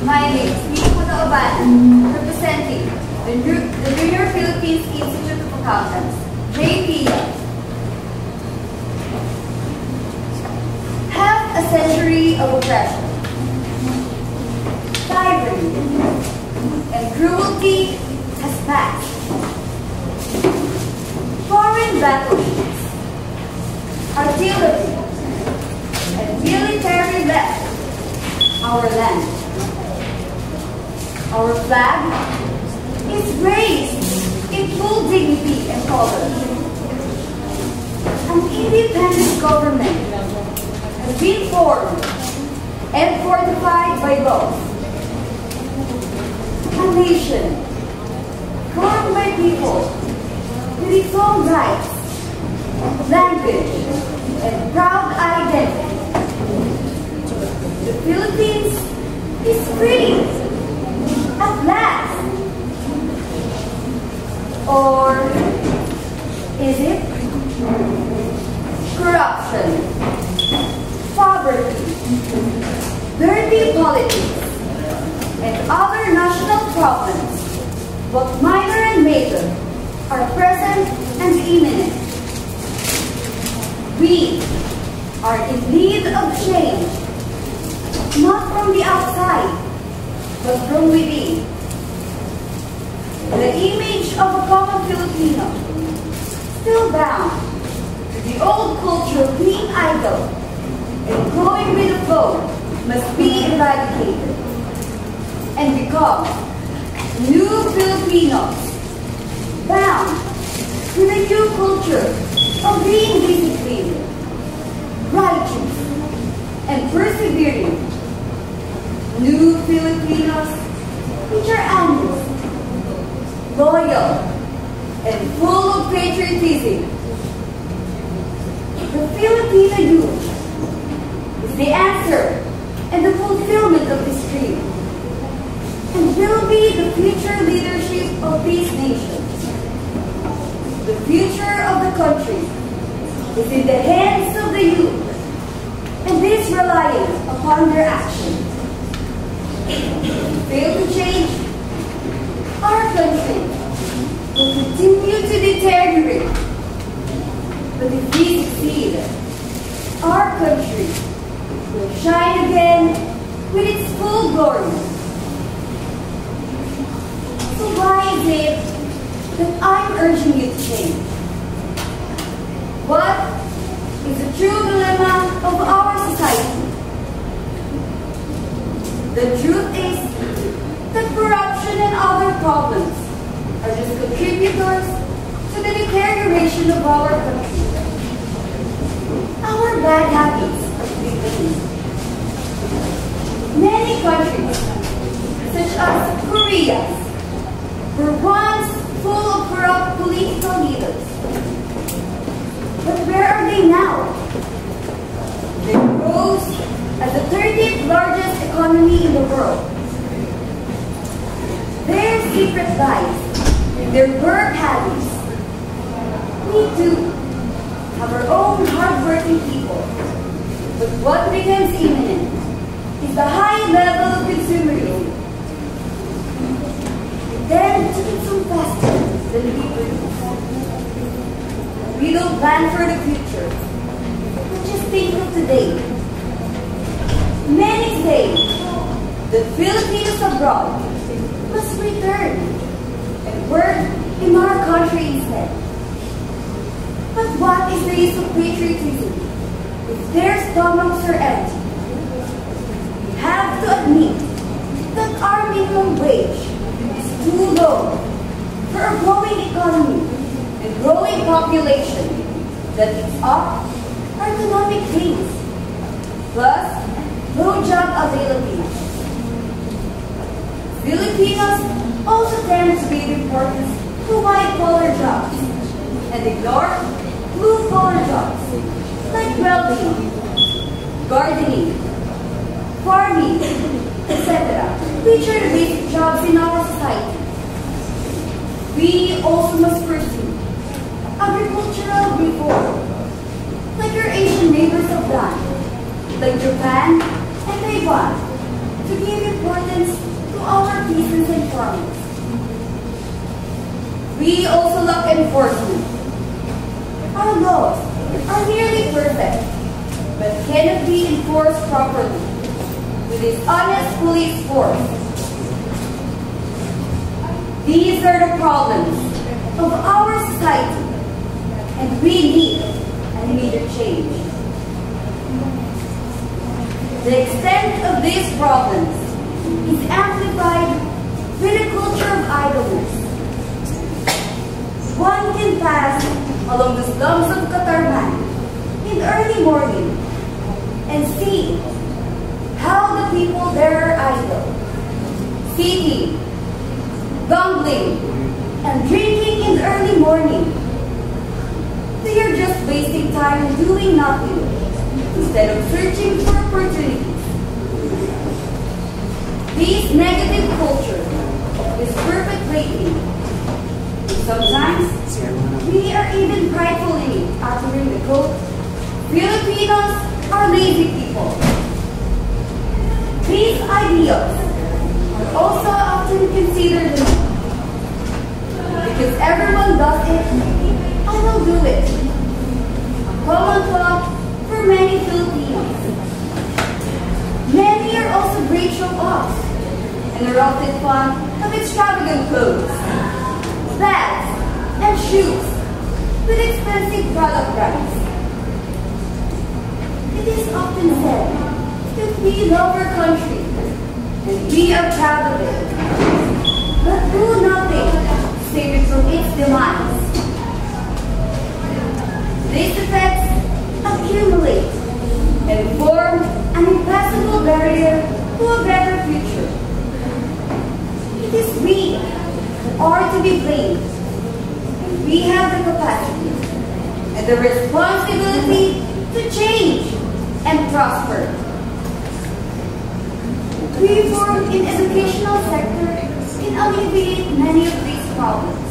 My name is Miko representing the Junior Philippines Institute of Accountants, JPA. Half a century of oppression, tyranny, and cruelty has passed. Foreign battleships, artillery, and military left our land. Our flag is raised in full dignity and color. An independent government has been formed and fortified by laws. A nation formed by people with its own rights, language, and proud identity. The Philippines is free at last. Or is it? Corruption, poverty, dirty politics, and other national problems, both minor and major, are present and imminent. We are in need of change, not from the outside, but from within. The image of a common Filipino, still bound to the old culture of being idle and going with the flow, must be eradicated and become new Filipinos, bound with a new culture of being disciplined, righteous, and persevering. New Filipinos which are honest, loyal, and full of patriotism. The Filipino youth is the answer and the fulfillment of this dream, and will be the future leadership of this nation. The future of the country is in the hands of the youth, and this relies upon their action. Fail to change, our country will continue to deteriorate. But if we succeed, our country will shine again with its full glory. So why is it that I'm urging you to change? What is the true dilemma of our society? The truth is that corruption and other problems are just contributors to the deterioration of our country. Our bad habits are beginning. Many countries, such as Korea, were once full of corrupt political leaders. But where are they now? They rose as the 30th largest economy in the world. Their secret lies in their work habits. We too have our own hard-working people. But what becomes imminent is the high level of consumerism. We tend to consume faster than we produce. We don't plan for the future, but just think of today. Many say that Filipinos abroad must return and work in our country instead. But what is the use of patriotism if their stomachs are empty? We have to admit that our minimum wage is too low for a growing economy and growing population that eats up our economic gains, plus low job availability. Filipinos also tend to be deported to white-collar jobs and ignore blue-collar jobs like welding, gardening, farming, etc., which are the basic jobs in our society. We also must pursue agricultural reform, like our Asian neighbors have done, like Japan and Taiwan, to give reforms. We also lack enforcement. Our laws are nearly perfect, but cannot be enforced properly with this honest police force. These are the problems of our society, and we need an immediate change. The extent of these problems is amplified with a culture of idleness. One can pass along the slums of Katarman in the early morning and see how the people there are idle, sitting, gambling, and drinking in the early morning. They are just wasting time and doing nothing instead of searching for opportunities. This negative culture is perpetrating. Sometimes, we are even prideful in it, uttering the quote, Filipinos are lazy people. These ideals are also often considered the norm. Because everyone does it, I will do it. A common thought for many Filipinos. Many are also great show-offs and are often fond of extravagant clothes, bags, and shoes with expensive product brands. It is often said that we love our country and we are proud of it, but do nothing to save it from its demise. These effects accumulate and form an impassable barrier to a better future. It is we who are to be blamed, and we have the capacity and the responsibility to change and prosper. Reform in educational sector can alleviate many of these problems.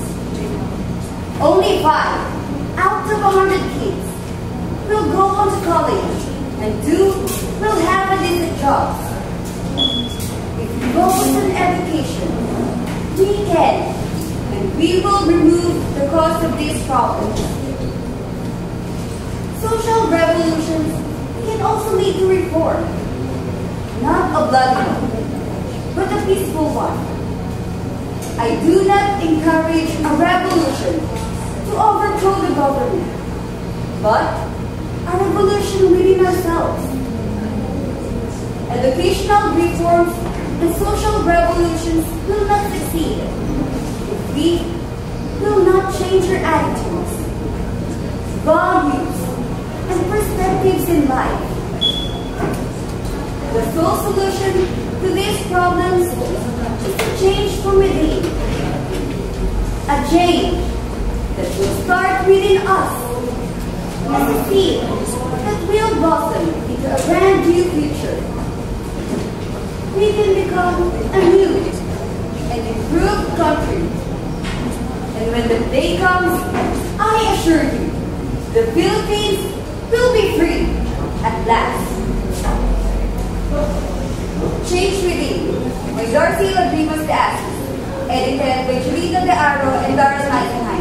Only 5 out of 100 kids will go on to college, and 2 will have a decent job. If we focus on education, we can, and we will remove the cause of these problems. Social revolutions can also lead to reform, not a bloody one, but a peaceful one. I do not encourage a revolution to overthrow the government, but a revolution within ourselves. Educational reforms and social revolutions will not succeed if we will not change our attitudes, values, and perspectives in life. The sole solution to these problems is a change from within. A change that will start within us as a seed that will blossom into a brand new future. We can become a new and improved country. And when the day comes, I assure you, the Philippines will be free at last. Change Within by Darcy Ladribos de Asis, edited by Julita de Aro and Doris Nightingale.